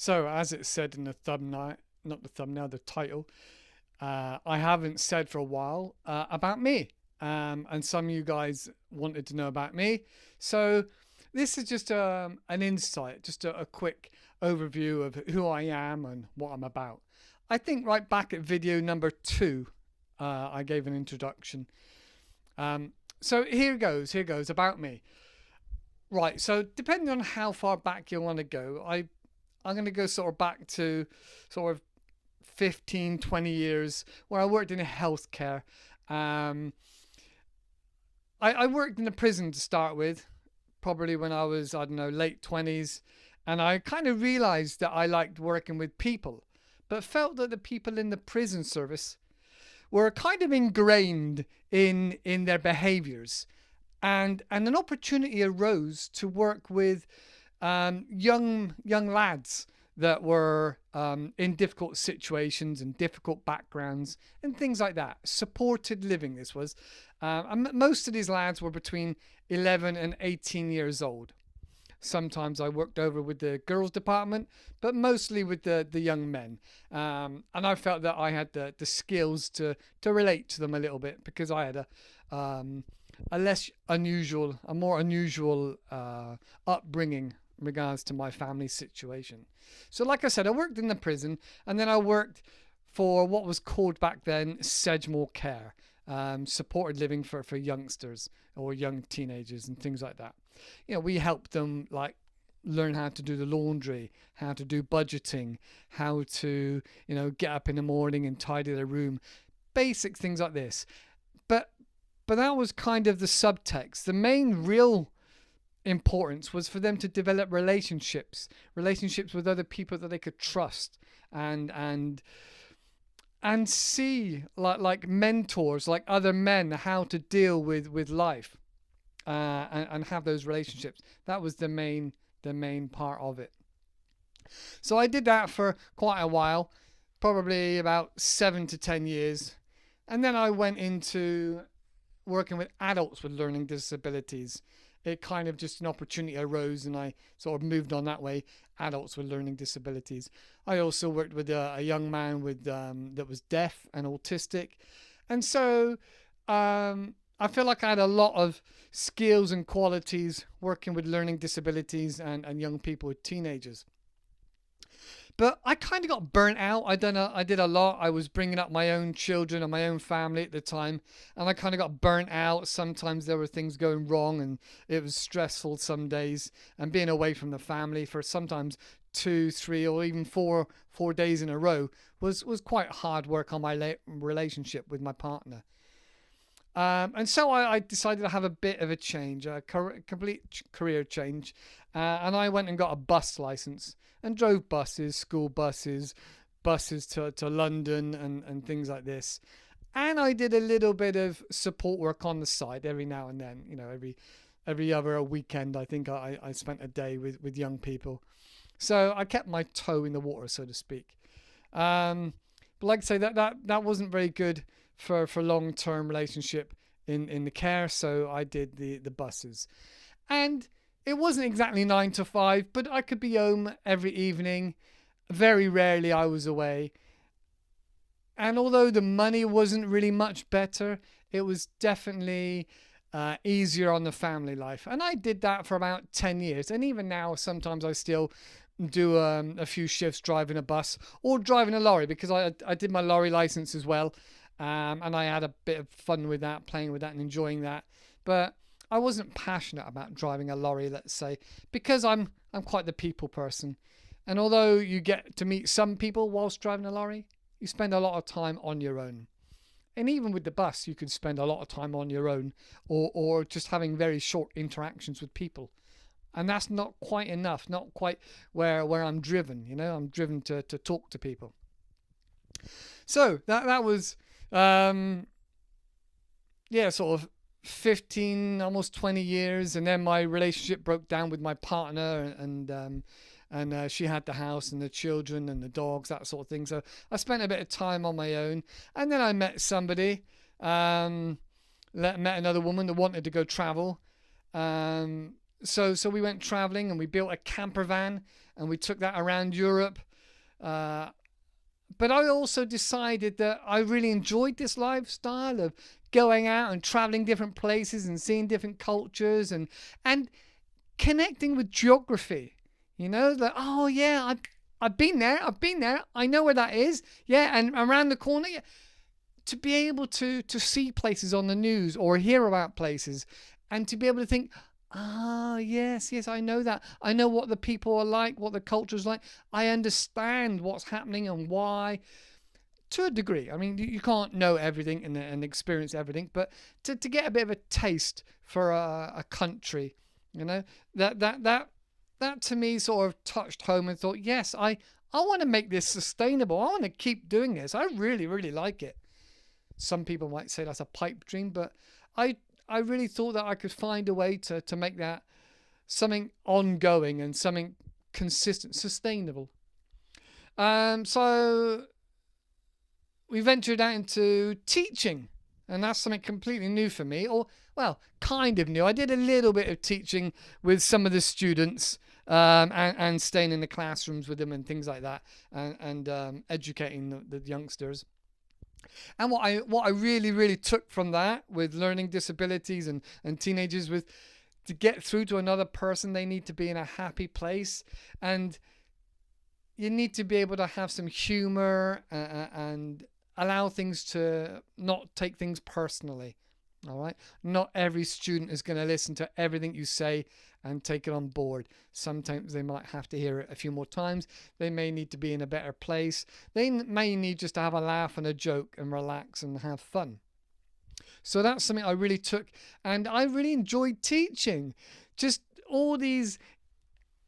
So, as it said in the thumbnail, not the thumbnail, the title, I haven't said for a while about me. And some of you guys wanted to know about me. So, this is just an insight, just a quick overview of who I am and what I'm about. I think right back at video number 2, I gave an introduction. So here goes about me. Right, so depending on how far back you want to go, I'm going to go sort of back to sort of 15, 20 years where I worked in healthcare. Um, I worked in a prison to start with, probably when I was, I don't know, late 20s. And I kind of realized that I liked working with people, but felt that the people in the prison service were kind of ingrained in their behaviors. And an opportunity arose to work with young lads that were in difficult situations and difficult backgrounds and things like that. Supported living, this was. And most of these lads were between 11 and 18 years old. Sometimes I worked over with the girls department, but mostly with the young men. And I felt that I had the skills to relate to them a little bit because I had a more unusual upbringing in regards to my family situation. So, like I said, I worked in the prison, and then I worked for what was called back then Sedgemoor Care, supported living for youngsters or young teenagers and things like that. We helped them like learn how to do the laundry, how to do budgeting, how to get up in the morning and tidy their room, basic things like this. But that was kind of the subtext. The main real importance was for them to develop relationships with other people that they could trust and see like mentors, like other men, how to deal with life and have those relationships. That was the main part of it. So I did that for quite a while, probably about 7 to 10 years, and then I went into working with adults with learning disabilities. It kind of just an opportunity arose and I sort of moved on that way. Adults with learning disabilities. I also worked with a young man with that was deaf and autistic, and so I feel like I had a lot of skills and qualities working with learning disabilities and young people with teenagers. But I kind of got burnt out. I did a lot. I was bringing up my own children and my own family at the time, and I kind of got burnt out. Sometimes there were things going wrong, and it was stressful some days. And being away from the family for sometimes 2, 3, or even four days in a row was quite hard work on my relationship with my partner. And so I decided to have a bit of a change, a complete career change. And I went and got a bus license and drove buses, school buses, buses to London and things like this. And I did a little bit of support work on the side every now and then, every other weekend. I think I spent a day with young people. So I kept my toe in the water, so to speak. But like I say, that wasn't very good for long-term relationship in the care, so I did the buses. And it wasn't exactly 9 to 5, but I could be home every evening. Very rarely I was away. And although the money wasn't really much better, it was definitely easier on the family life. And I did that for about 10 years. And even now, sometimes I still do a few shifts driving a bus or driving a lorry, because I did my lorry license as well. And I had a bit of fun with that, playing with that and enjoying that. But I wasn't passionate about driving a lorry, let's say, because I'm quite the people person. And although you get to meet some people whilst driving a lorry, you spend a lot of time on your own. And even with the bus, you can spend a lot of time on your own, or just having very short interactions with people. And that's not quite enough, not quite where I'm driven. I'm driven to talk to people. So that was sort of 15, almost 20 years, and then my relationship broke down with my partner, and she had the house and the children and the dogs, that sort of thing. So I spent a bit of time on my own, and then I met somebody, met another woman that wanted to go travel. So we went traveling, and we built a camper van, and we took that around Europe. Uh, but I also decided that I really enjoyed this lifestyle of going out and traveling different places and seeing different cultures and connecting with geography. You know, that, oh yeah, I've been there, I know where that is. Yeah, and around the corner. Yeah. To be able to see places on the news or hear about places, and to be able to think, ah, yes, I know that. I know what the people are like, what the culture's like. I understand what's happening and why, to a degree. I mean, you can't know everything and experience everything, but to get a bit of a taste for a country, you know, that to me sort of touched home and thought, yes, I want to make this sustainable. I want to keep doing this. I really, really like it. Some people might say that's a pipe dream, but I really thought that I could find a way to make that something ongoing and something consistent, sustainable. So we ventured out into teaching, and that's something completely new for me, or, well, kind of new. I did a little bit of teaching with some of the students, and staying in the classrooms with them and things like that, and educating the youngsters. And what I really, really took from that with learning disabilities and teenagers was to get through to another person, they need to be in a happy place. And you need to be able to have some humor, and allow things to not take things personally. All right. Not every student is going to listen to everything you say and take it on board. Sometimes they might have to hear it a few more times. They may need to be in a better place. They may need just to have a laugh and a joke and relax and have fun. So that's something I really took, and I really enjoyed teaching. Just all these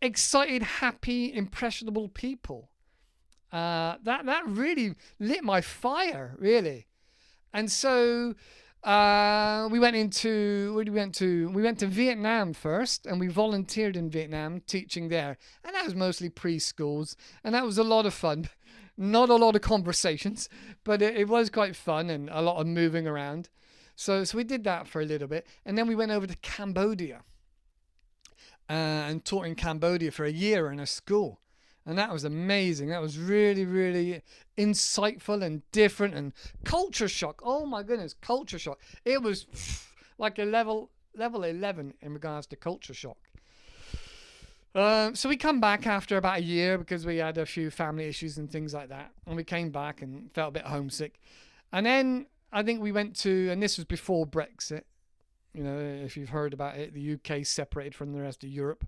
excited, happy, impressionable people. That really lit my fire, really. And so we went to Vietnam first, and we volunteered in Vietnam teaching there, and that was mostly preschools, and that was a lot of fun. Not a lot of conversations, but it was quite fun and a lot of moving around. So we did that for a little bit, and then we went over to Cambodia, and taught in Cambodia for a year in a school. And that was amazing. That was really, really insightful and different, and culture shock. Oh my goodness, culture shock. It was like a level 11 in regards to culture shock. So we come back after about a year because we had a few family issues and things like that. And we came back and felt a bit homesick. And then I think we went to, and this was before Brexit. You know, if you've heard about it, the UK separated from the rest of Europe.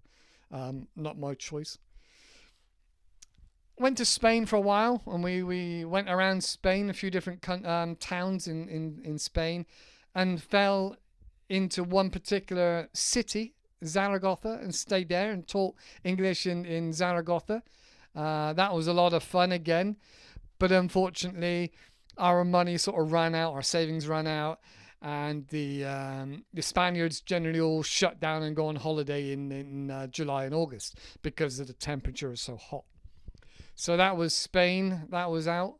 Not my choice. Went to Spain for a while, and we went around Spain, a few different towns in Spain, and fell into one particular city, Zaragoza, and stayed there and taught English in Zaragoza. That was a lot of fun again, but unfortunately our money sort of ran out, our savings ran out, and the Spaniards generally all shut down and go on holiday in July and August because of the temperature is so hot. So that was Spain. That was out.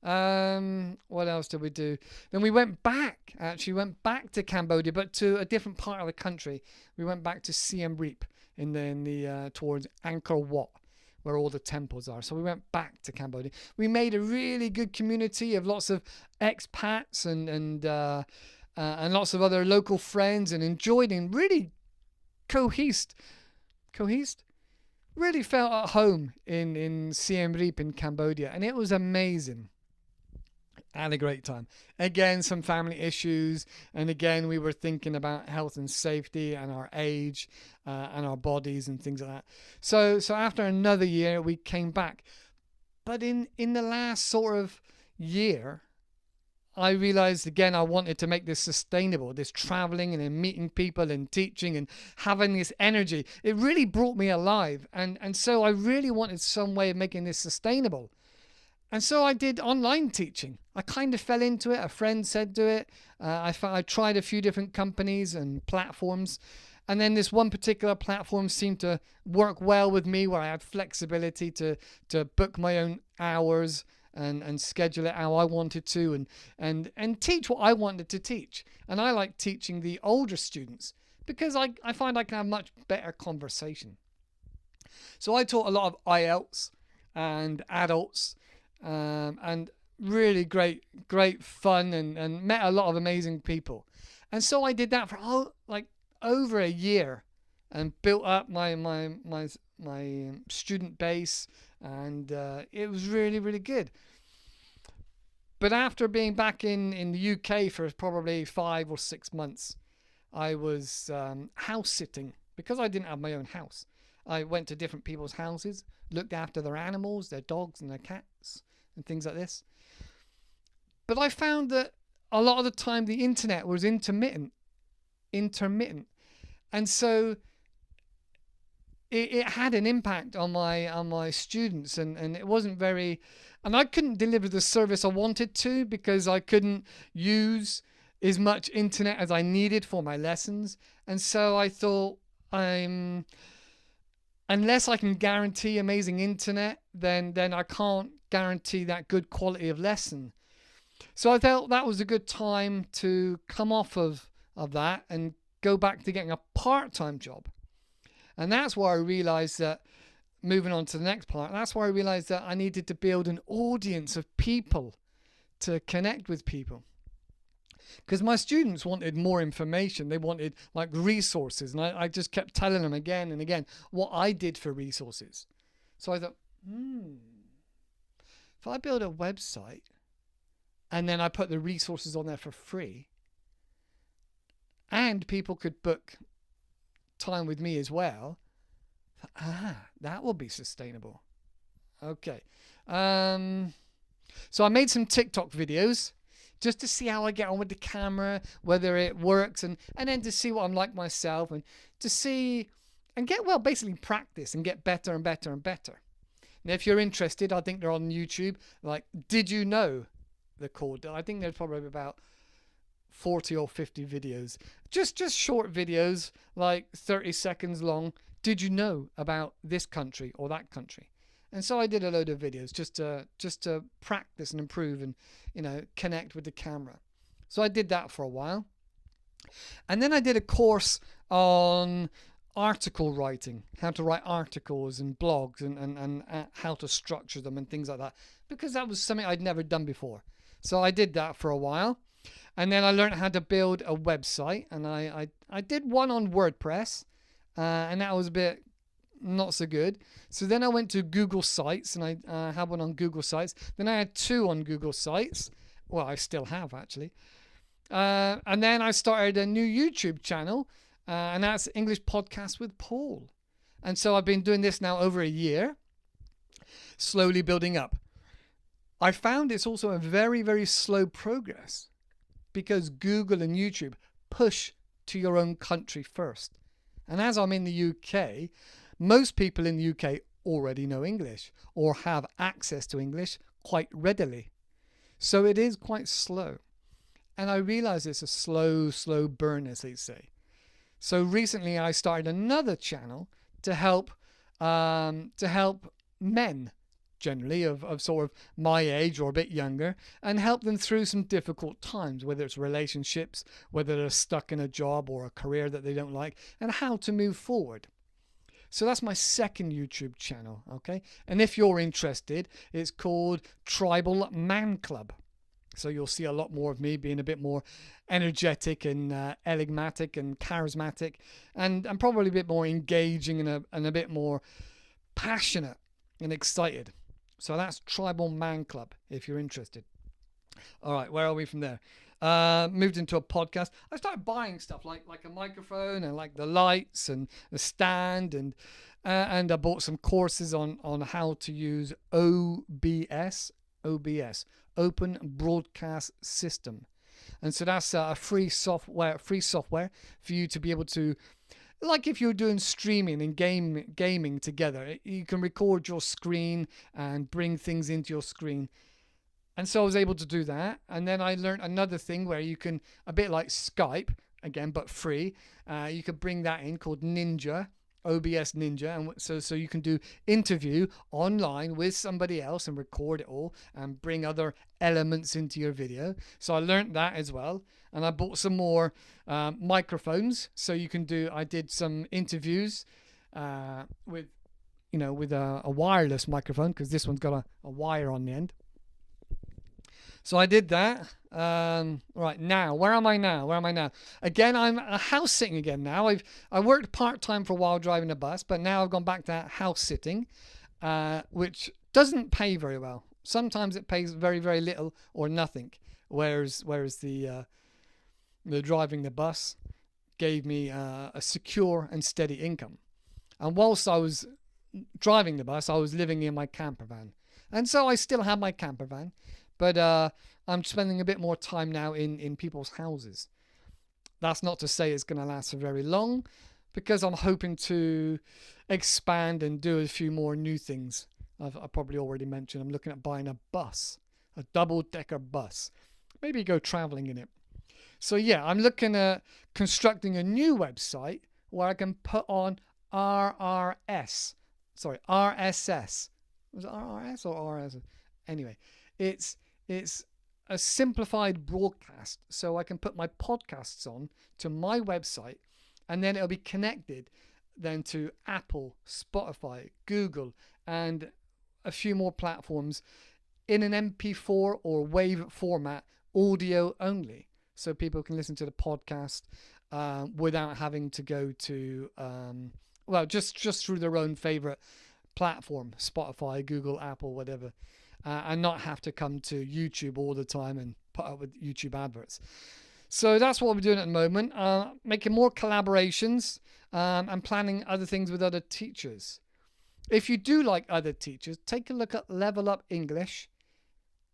What else did we do? Then we went back. Actually, went back to Cambodia, but to a different part of the country. We went back to Siem Reap in the towards Angkor Wat, where all the temples are. So we went back to Cambodia. We made a really good community of lots of expats and lots of other local friends, and enjoyed and really cohesed. Really felt at home in Siem Reap in Cambodia, and it was amazing. I had a great time. Again, some family issues, and again we were thinking about health and safety and our age, and our bodies and things like that. So after another year we came back, but in the last sort of year I realized again I wanted to make this sustainable, this traveling and then meeting people and teaching and having this energy. It really brought me alive, and so I really wanted some way of making this sustainable. And so I did online teaching. I kind of fell into it. A friend said do it. I tried a few different companies and platforms, and then this one particular platform seemed to work well with me, where I had flexibility to book my own hours and schedule it how I wanted to, and teach what I wanted to teach. And I like teaching the older students because I find I can have much better conversation. So I taught a lot of IELTS and adults, and really great fun, and met a lot of amazing people. And so I did that for like over a year, and built up my student base, and it was really good. But after being back in the UK for probably 5 or 6 months, I was house sitting because I didn't have my own house. I went to different people's houses, looked after their animals, their dogs and their cats, and things like this. But I found that a lot of the time the internet was intermittent, and so it had an impact on my students, and it wasn't very, and I couldn't deliver the service I wanted to because I couldn't use as much internet as I needed for my lessons. And so I thought, unless I can guarantee amazing internet, then I can't guarantee that good quality of lesson. So I felt that was a good time to come off of that and go back to getting a part-time job. And that's where I realized that, moving on to the next part, that's where I realized that I needed to build an audience of people to connect with people. Because my students wanted more information. They wanted like resources. And I just kept telling them again and again what I did for resources. So I thought, if I build a website and then I put the resources on there for free, and people could book time with me as well, that will be sustainable. Okay. So I made some TikTok videos just to see how I get on with the camera, whether it works, and then to see what I'm like myself, and to see and get, well, basically practice and get better and better and better. And if you're interested, I think they're on YouTube. Like, did you know? They're called. I think there's probably about 40 or 50 videos, just short videos, like 30 seconds long. Did you know about this country or that country? And so I did a load of videos just to practice and improve, and connect with the camera. So I did that for a while, and then I did a course on article writing, how to write articles and blogs, and how to structure them and things like that, because that was something I'd never done before. So I did that for a while. And then I learned how to build a website, and I did one on WordPress, and that was a bit not so good. So then I went to Google Sites, and I had one on Google Sites. Then I had two on Google Sites. Well, I still have, actually. And then I started a new YouTube channel, and that's English Podcast with Paul. And so I've been doing this now over a year, slowly building up. I found it's also a very slow progress, because Google and YouTube push to your own country first. And as I'm in the UK, most people in the UK already know English or have access to English quite readily. So it is quite slow. And I realize it's a slow burn, as they say. So recently I started another channel to help men, generally of sort of my age or a bit younger, and help them through some difficult times, whether it's relationships, whether they're stuck in a job or a career that they don't like, and how to move forward. So that's my second YouTube channel, okay? And if you're interested, it's called Tribal Man Club. So you'll see a lot more of me being a bit more energetic and enigmatic and charismatic, and probably a bit more engaging and a bit more passionate and excited. So that's Tribal Man Club, if you're interested. All right, where are we from there? Moved into a podcast. I started buying stuff like a microphone and like the lights and the stand, and I bought some courses on how to use OBS, Open Broadcast System. And so that's a free software for you to be able to, like if you're doing streaming and gaming together, you can record your screen and bring things into your screen. And so I was able to do that. And then I learned another thing where you can, a bit like Skype, again, but free, you could bring that in, called Ninja, OBS Ninja. And so you can do interview online with somebody else and record it all and bring other elements into your video. So I learned that as well. And I bought some more microphones, so you can do, I did some interviews with with a wireless microphone, because this one's got a wire on the end. So I did that. Right now, where am I now? Again, I'm house sitting again now. I worked part-time for a while driving a bus, but now I've gone back to house sitting, which doesn't pay very well. Sometimes it pays very, very little or nothing. Whereas the driving the bus gave me a secure and steady income. And whilst I was driving the bus, I was living in my camper van. And so I still have my camper van, but I'm spending a bit more time now in people's houses. That's not to say it's going to last for very long, because I'm hoping to expand and do a few more new things. I've probably already mentioned I'm looking at buying a bus, a double-decker bus. Maybe go traveling in it. So yeah, I'm looking at constructing a new website where I can put on RSS. Was it RRS or RSS? Anyway, it's a simplified broadcast, so I can put my podcasts on to my website, and then it'll be connected then to Apple, Spotify, Google, and a few more platforms in an MP4 or WAV format, audio only, so people can listen to the podcast without having to go to just through their own favorite platform, Spotify, Google, Apple, whatever, and not have to come to YouTube all the time and put up with YouTube adverts. So that's what we're doing at the moment, making more collaborations and planning other things with other teachers. If you do like other teachers, take a look at Level Up English.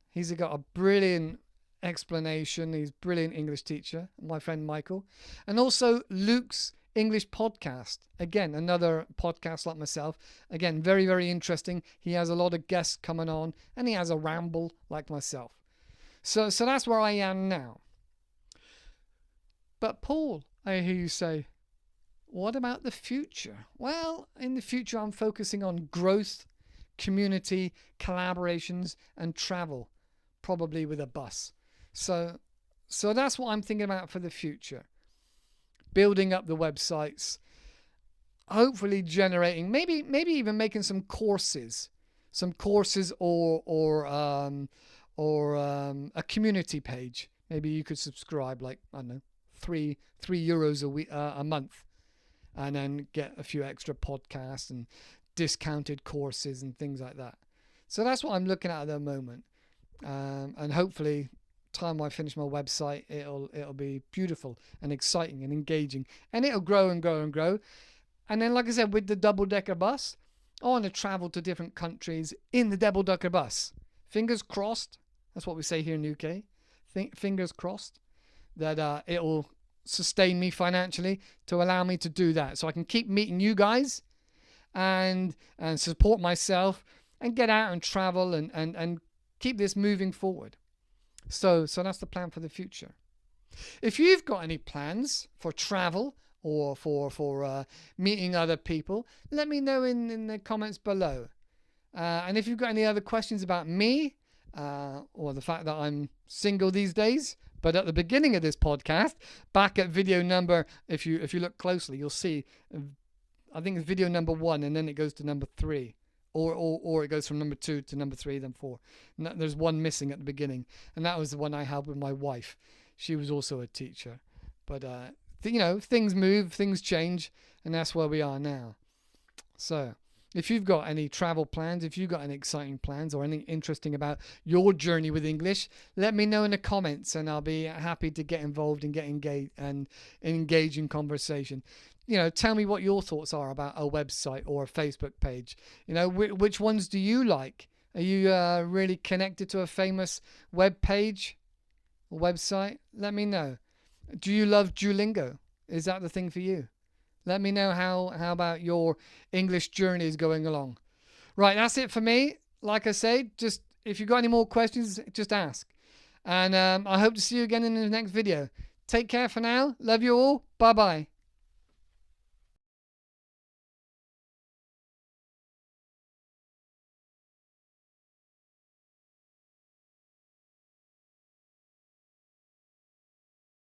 He's got a brilliant explanation. He's a brilliant English teacher, my friend Michael. And also Luke's English podcast. Again, another podcast like myself. Again, very, very interesting. He has a lot of guests coming on, and he has a ramble like myself. So that's where I am now. But Paul, I hear you say, what about the future? Well, in the future, I'm focusing on growth, community, collaborations, and travel, probably with a bus. So that's what I'm thinking about for the future. Building up the websites, hopefully generating, maybe even making some courses or a community page. Maybe you could subscribe, like, I don't know, €3 a week, a month, and then get a few extra podcasts and discounted courses and things like that. So that's what I'm looking at the moment, and hopefully, time I finish my website, it'll be beautiful and exciting and engaging, and it'll grow and grow and grow. And then, like I said, with the double-decker bus, I want to travel to different countries in the double-decker bus. Fingers crossed. That's what we say here in the UK. Fingers crossed that it'll sustain me financially to allow me to do that, so I can keep meeting you guys and support myself and get out and travel and keep this moving forward. So that's the plan for the future. If you've got any plans for travel or for meeting other people, let me know in the comments below. And if you've got any other questions about me or the fact that I'm single these days, but at the beginning of this podcast, back at video number, if you look closely, you'll see, I think it's video number 1, and then it goes to number 3. Or it goes from number 2 to number 3, then 4. And there's one missing at the beginning, and that was the one I had with my wife. She was also a teacher. But, things move, things change, and that's where we are now. So, if you've got any travel plans, if you've got any exciting plans or anything interesting about your journey with English, let me know in the comments, and I'll be happy to get involved and get engaged and engage in conversation. Tell me what your thoughts are about a website or a Facebook page. Which ones do you like? Are you really connected to a famous web page or website? Let me know. Do you love Duolingo? Is that the thing for you? Let me know how about your English journey is going along. Right, that's it for me. Like I say, just if you've got any more questions, just ask. And I hope to see you again in the next video. Take care for now. Love you all. Bye-bye.